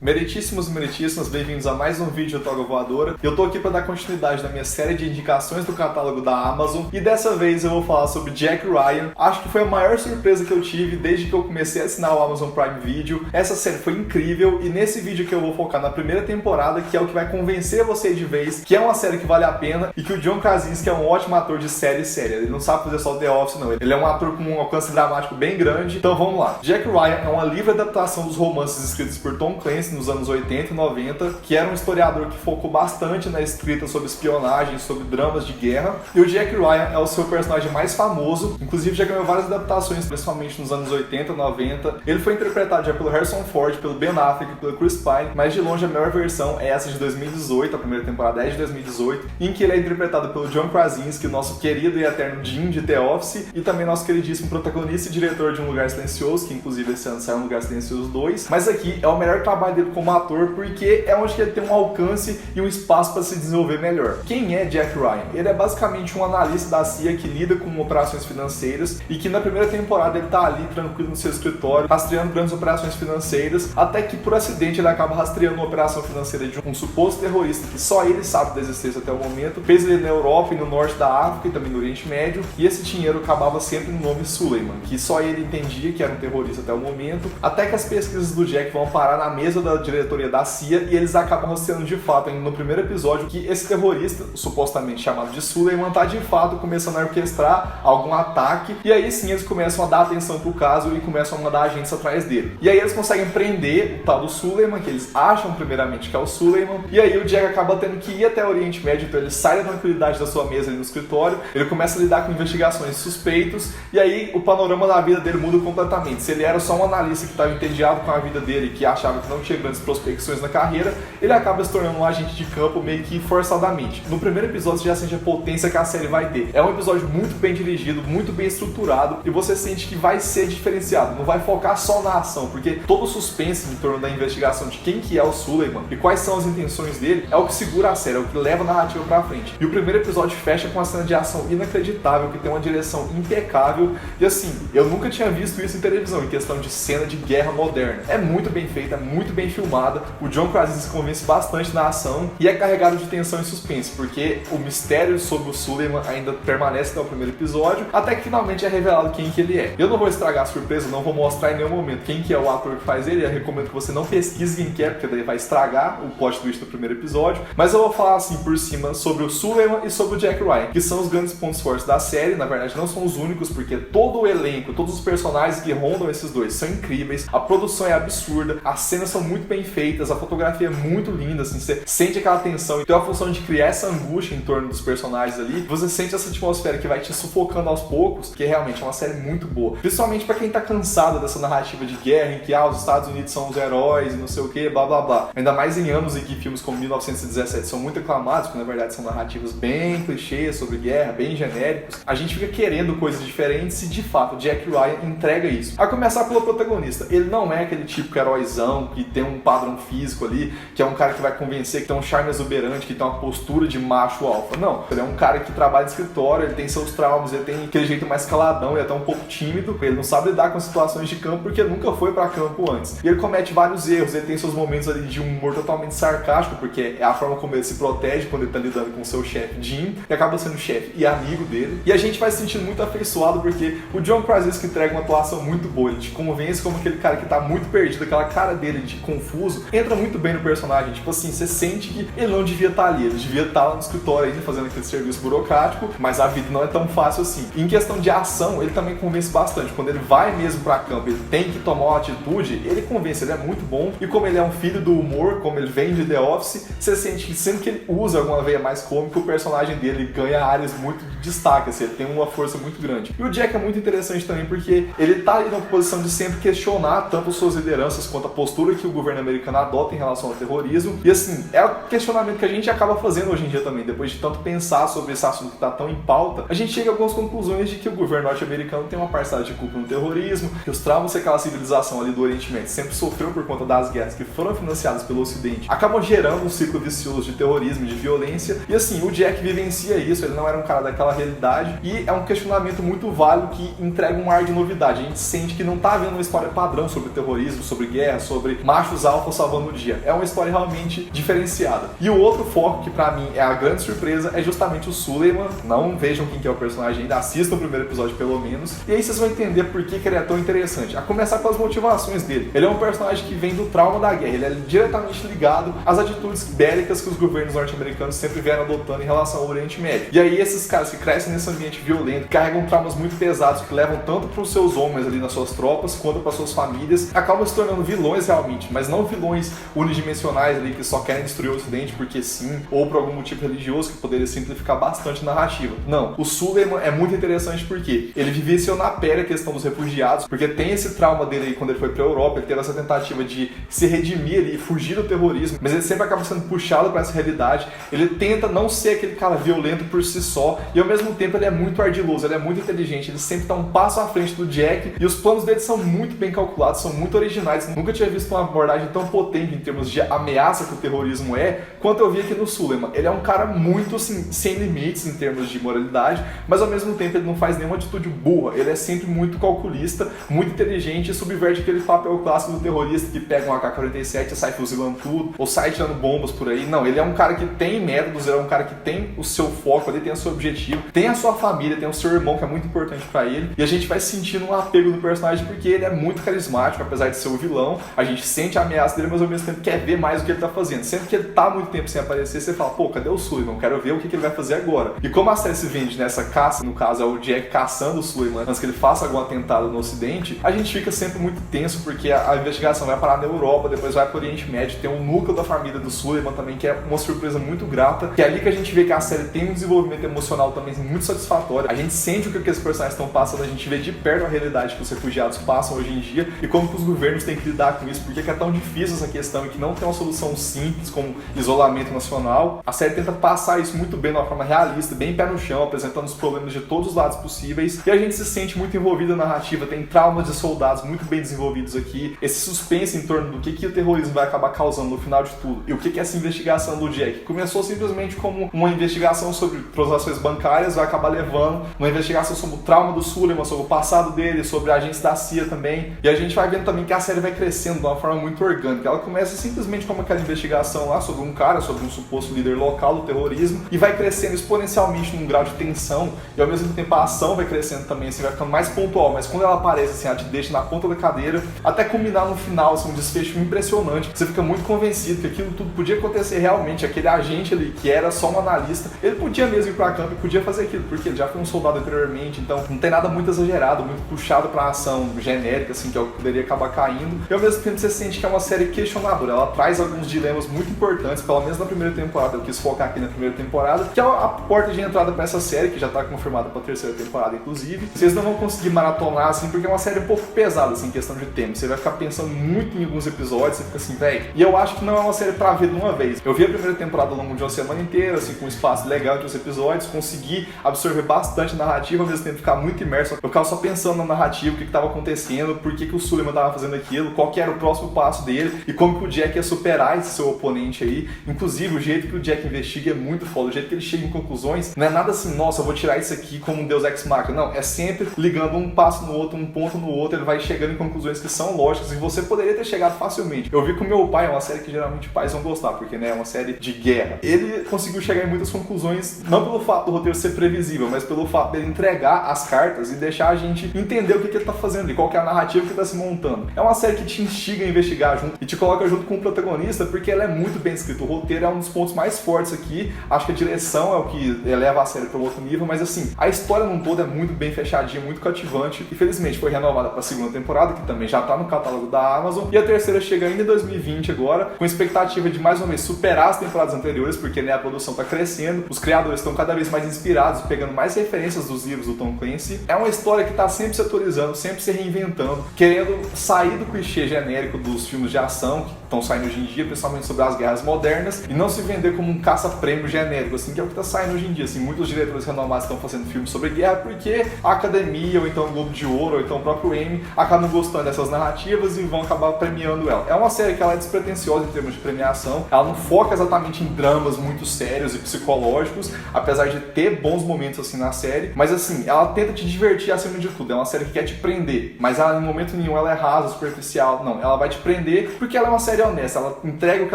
Meritíssimos e meritíssimas, bem-vindos a mais um vídeo do Toga Voadora. Eu tô aqui para dar continuidade na minha série de indicações do catálogo da Amazon e dessa vez eu vou falar sobre Jack Ryan. Acho que foi a maior surpresa que eu tive desde que eu comecei a assinar o Amazon Prime Video. Essa série foi incrível e nesse vídeo que eu vou focar na primeira temporada, que é o que vai convencer você de vez que é uma série que vale a pena e que o John Krasinski é um ótimo ator de série séria. Ele não sabe fazer só The Office, não. Ele é um ator com um alcance dramático bem grande. Então vamos lá. Jack Ryan é uma livre adaptação dos romances escritos por Tom Clancy nos anos 80 e 90, que era um historiador que focou bastante na escrita sobre espionagem, sobre dramas de guerra. E o Jack Ryan é o seu personagem mais famoso, inclusive já ganhou várias adaptações, principalmente nos anos 80 e 90. Ele foi interpretado já pelo Harrison Ford, pelo Ben Affleck e pelo Chris Pine, mas de longe a melhor versão é essa de 2018, a primeira temporada é de 2018, em que ele é interpretado pelo John Krasinski, nosso querido e eterno Jim de The Office, e também nosso queridíssimo protagonista e diretor de Um Lugar Silencioso, que inclusive esse ano saiu Um Lugar Silencioso 2, mas aqui é o melhor trabalho dele como ator, porque é onde ele tem um alcance e um espaço para se desenvolver melhor. Quem é Jack Ryan? Ele é basicamente um analista da CIA que lida com operações financeiras e que na primeira temporada ele tá ali tranquilo no seu escritório, rastreando grandes operações financeiras, até que por acidente ele acaba rastreando uma operação financeira de um suposto terrorista que só ele sabe da existência até o momento, fez ele na Europa e no norte da África e também no Oriente Médio, e esse dinheiro acabava sempre no nome Suleiman, que só ele entendia que era um terrorista até o momento, até que as pesquisas do Jack vão parar na mesa da diretoria da CIA e eles acabam rastreando de fato ainda no primeiro episódio que esse terrorista, supostamente chamado de Suleiman, tá de fato começando a orquestrar algum ataque, e aí sim eles começam a dar atenção pro caso e começam a mandar agentes atrás dele. E aí eles conseguem prender o tal do Suleiman, que eles acham primeiramente que é o Suleiman, e aí o Jack acaba tendo que ir até o Oriente Médio, então ele sai da tranquilidade da sua mesa ali no escritório, ele começa a lidar com investigações suspeitos, e aí o panorama da vida dele muda completamente. Se ele era só um analista que estava entediado com a vida dele, que achava que não tinha grandes prospecções na carreira, ele acaba se tornando um agente de campo meio que forçadamente. No primeiro episódio você já sente a potência que a série vai ter. É um episódio muito bem dirigido, muito bem estruturado, e você sente que vai ser diferenciado, não vai focar só na ação, porque todo o suspense em torno da investigação de quem que é o Suleiman e quais são as intenções dele é o que segura a série, é o que leva a narrativa pra frente. E o primeiro episódio fecha com uma cena de ação inacreditável, que tem uma direção impecável, e assim, eu nunca tinha visto isso em televisão, em questão de cena de guerra moderna. É muito bem feita, é muito bem filmada, o John Krasinski convence bastante na ação e é carregado de tensão e suspense, porque o mistério sobre o Suleiman ainda permanece até o primeiro episódio, até que finalmente é revelado quem que ele é. Eu não vou estragar a surpresa, não vou mostrar em nenhum momento quem que é o ator que faz ele, eu recomendo que você não pesquise quem que é, porque daí vai estragar o plot twist do primeiro episódio, mas eu vou falar assim por cima sobre o Suleiman e sobre o Jack Ryan, que são os grandes pontos fortes da série. Na verdade não são os únicos, porque todo o elenco, todos os personagens que rondam esses dois são incríveis, a produção é absurda, as cenas são muito bem feitas, a fotografia é muito linda, assim, você sente aquela tensão e tem a função de criar essa angústia em torno dos personagens ali, você sente essa atmosfera que vai te sufocando aos poucos, que realmente é uma série muito boa, principalmente pra quem tá cansado dessa narrativa de guerra em que os Estados Unidos são os heróis e não sei o que, blá blá blá, ainda mais em anos em que filmes como 1917 são muito aclamados, que na verdade são narrativas bem clichês sobre guerra, bem genéricos, a gente fica querendo coisas diferentes e de fato Jack Ryan entrega isso. A começar pelo protagonista, ele não é aquele típico heróizão que tem um padrão físico ali, que é um cara que vai convencer, que tem um charme exuberante, que tem uma postura de macho alfa. Não, ele é um cara que trabalha em escritório, ele tem seus traumas, ele tem aquele jeito mais caladão e até um pouco tímido, ele não sabe lidar com situações de campo porque nunca foi pra campo antes. E ele comete vários erros, ele tem seus momentos ali de humor totalmente sarcástico, porque é a forma como ele se protege quando ele tá lidando com o seu chefe Jim, que acaba sendo chefe e amigo dele. E a gente vai se sentindo muito afeiçoado porque o John Krasinski entrega uma atuação muito boa, ele te convence como aquele cara que tá muito perdido, aquela cara dele de confuso, entra muito bem no personagem, tipo assim, você sente que ele não devia estar ali, ele devia estar lá no escritório ainda fazendo aquele serviço burocrático, mas a vida não é tão fácil assim. E em questão de ação, ele também convence bastante, quando ele vai mesmo pra campo, ele tem que tomar uma atitude, ele convence, ele é muito bom, e como ele é um filho do humor, como ele vem de The Office, você sente que sempre que ele usa alguma veia mais cômica, o personagem dele ganha áreas muito de destaque, assim, ele tem uma força muito grande. E o Jack é muito interessante também porque ele tá ali numa posição de sempre questionar tanto suas lideranças quanto a postura que o governo americano adota em relação ao terrorismo, e assim, é o questionamento que a gente acaba fazendo hoje em dia também, depois de tanto pensar sobre esse assunto que tá tão em pauta, a gente chega a algumas conclusões de que o governo norte-americano tem uma parcela de culpa no terrorismo, que os traumas que aquela civilização ali do Oriente Médio sempre sofreu por conta das guerras que foram financiadas pelo Ocidente, acabam gerando um ciclo vicioso de terrorismo, de violência, e assim, o Jack vivencia isso, ele não era um cara daquela realidade, e é um questionamento muito válido que entrega um ar de novidade, a gente sente que não tá vendo uma história padrão sobre terrorismo, sobre guerra, sobre machos machos alfa salvando o dia. É uma história realmente diferenciada. E o outro foco, que pra mim é a grande surpresa, é justamente o Suleiman. Não vejam quem que é o personagem ainda, assistam o primeiro episódio pelo menos, e aí vocês vão entender por que ele é tão interessante. A começar pelas motivações dele. Ele é um personagem que vem do trauma da guerra, ele é diretamente ligado às atitudes bélicas que os governos norte-americanos sempre vieram adotando em relação ao Oriente Médio. E aí esses caras que crescem nesse ambiente violento, carregam traumas muito pesados, que levam tanto para os seus homens ali nas suas tropas, quanto para suas famílias, acabam se tornando vilões realmente, mas não vilões unidimensionais ali que só querem destruir o Ocidente porque sim, ou por algum motivo religioso que poderia simplificar bastante a narrativa. Não, o Suleiman é muito interessante porque ele vivenciou na pele a questão dos refugiados, porque tem esse trauma dele aí quando ele foi pra Europa, ele teve essa tentativa de se redimir e fugir do terrorismo, mas ele sempre acaba sendo puxado para essa realidade. Ele tenta não ser aquele cara violento por si só, e ao mesmo tempo ele é muito ardiloso, ele é muito inteligente, ele sempre tá um passo à frente do Jack, e os planos dele são muito bem calculados, são muito originais. Nunca tinha visto uma abordagem tão potente em termos de ameaça que o terrorismo é, quanto eu vi aqui no Suleiman. Ele é um cara muito assim, sem limites em termos de moralidade, mas ao mesmo tempo ele não faz nenhuma atitude burra, ele é sempre muito calculista, muito inteligente e subverte aquele papel clássico do terrorista que pega um AK-47 e sai fuzilando tudo, ou sai tirando bombas por aí. Não, ele é um cara que tem métodos, ele é um cara que tem o seu foco ali, tem o seu objetivo, tem a sua família, tem o seu irmão, que é muito importante pra ele, e a gente vai sentindo um apego do personagem porque ele é muito carismático, apesar de ser o vilão, a gente sente a ameaça dele, mas ao mesmo tempo quer ver mais o que ele tá fazendo. Sempre que ele tá muito tempo sem aparecer, você fala, pô, cadê o Suleiman? Quero ver o que ele vai fazer agora. E como a série se vende nessa caça, no caso é o Jack caçando o Suleiman antes que ele faça algum atentado no Ocidente, a gente fica sempre muito tenso porque a investigação vai parar na Europa, depois vai pro Oriente Médio, tem um núcleo da família do Suleiman também, que é uma surpresa muito grata, que é ali que a gente vê que a série tem um desenvolvimento emocional também muito satisfatório. A gente sente o que aqueles personagens estão passando, a gente vê de perto a realidade que os refugiados passam hoje em dia e como que os governos têm que lidar com isso, porque é tão difícil essa questão e que não tem uma solução simples como isolamento nacional. A série tenta passar isso muito bem de uma forma realista, bem pé no chão, apresentando os problemas de todos os lados possíveis, e a gente se sente muito envolvido na narrativa, tem traumas de soldados muito bem desenvolvidos aqui, esse suspense em torno do que o terrorismo vai acabar causando no final de tudo, e o que essa investigação do Jack começou simplesmente como uma investigação sobre transações bancárias, vai acabar levando uma investigação sobre o trauma do Suleiman, sobre o passado dele, sobre agentes da CIA também, e a gente vai vendo também que a série vai crescendo de uma forma muito orgânica. Ela começa simplesmente como aquela investigação lá sobre um cara, sobre um suposto líder local do terrorismo, e vai crescendo exponencialmente num grau de tensão, e ao mesmo tempo a ação vai crescendo também, assim, vai ficando mais pontual, mas quando ela aparece, assim, ela te deixa na ponta da cadeira, até culminar no final, assim, um desfecho impressionante, você fica muito convencido que aquilo tudo podia acontecer realmente, aquele agente ali, que era só um analista, ele podia mesmo ir pra campo e podia fazer aquilo, porque ele já foi um soldado anteriormente, então não tem nada muito exagerado, muito puxado pra ação genérica, assim, que é o que poderia acabar caindo, e ao mesmo tempo você sente que é uma série questionadora, ela traz alguns dilemas muito importantes, pelo menos na primeira temporada, eu quis focar aqui na primeira temporada, que é a porta de entrada pra essa série, que já tá confirmada pra terceira temporada, inclusive. Vocês não vão conseguir maratonar, assim, porque é uma série um pouco pesada, assim, em questão de tempo. Você vai ficar pensando muito em alguns episódios, você fica assim, velho. E eu acho que não é uma série pra ver de uma vez. Eu vi a primeira temporada ao longo de uma semana inteira, assim, com um espaço legal entre os episódios, consegui absorver bastante a narrativa, ao mesmo tempo ficar muito imerso. Eu ficava só pensando na narrativa, o que tava acontecendo, por que o Suleiman tava fazendo aquilo, qual que era o próximo passo dele, e como que o Jack ia superar esse seu oponente aí. Inclusive, o jeito que o Jack investiga é muito foda, o jeito que ele chega em conclusões, não é nada assim, nossa, eu vou tirar isso aqui como um Deus Ex Machina. Não, é sempre ligando um passo no outro, um ponto no outro, ele vai chegando em conclusões que são lógicas e você poderia ter chegado facilmente. Eu vi com meu pai, é uma série que geralmente pais vão gostar, porque né, é uma série de guerra. Ele conseguiu chegar em muitas conclusões, não pelo fato do roteiro ser previsível, mas pelo fato dele entregar as cartas e deixar a gente entender o que ele tá fazendo e qual que é a narrativa que ele tá se montando. É uma série que te instiga a investigar junto e te coloca junto com o protagonista, porque ela é muito bem escrita. O roteiro é um dos pontos mais fortes aqui, acho que a direção é o que eleva a série para um outro nível, mas assim, a história num todo é muito bem fechadinha, muito cativante, e felizmente foi renovada para a segunda temporada, que também já tá no catálogo da Amazon, e a terceira chega ainda em 2020 agora, com expectativa de mais uma vez superar as temporadas anteriores, porque né, a produção tá crescendo, os criadores estão cada vez mais inspirados, pegando mais referências dos livros do Tom Clancy. É uma história que tá sempre se atualizando, sempre se reinventando, querendo sair do clichê genérico dos filmes de ação que estão saindo hoje em dia, principalmente sobre as guerras modernas, e não se vender como um caça-prêmio genérico, assim, que é o que tá saindo hoje em dia. Assim, muitos diretores renomados estão fazendo filmes sobre guerra porque a Academia, ou então o Globo de Ouro, ou então o próprio Emmy, acabam gostando dessas narrativas e vão acabar premiando ela. É uma série que ela é despretensiosa em termos de premiação, ela não foca exatamente em dramas muito sérios e psicológicos, apesar de ter bons momentos assim na série, mas assim, ela tenta te divertir acima de tudo. É uma série que quer te prender, mas ela, em momento nenhum ela é rasa, superficial, não, ela vai te prender porque ela é uma série é honesta, ela entrega o que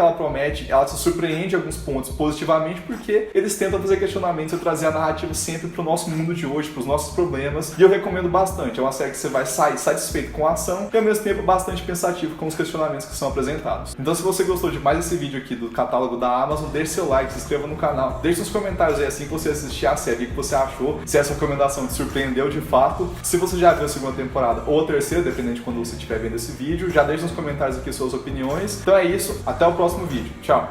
ela promete, ela te surpreende em alguns pontos positivamente, porque eles tentam fazer questionamentos e trazer a narrativa sempre pro nosso mundo de hoje, pros nossos problemas, e eu recomendo bastante. É uma série que você vai sair satisfeito com a ação e ao mesmo tempo bastante pensativo com os questionamentos que são apresentados. Então, se você gostou de mais esse vídeo aqui do catálogo da Amazon, deixe seu like, se inscreva no canal, deixe nos comentários aí assim que você assistir a série, o que você achou, se essa recomendação te surpreendeu de fato, se você já viu a segunda temporada ou a terceira, dependendo de quando você estiver vendo esse vídeo, já deixe nos comentários aqui suas opiniões. Então é isso, até o próximo vídeo. Tchau!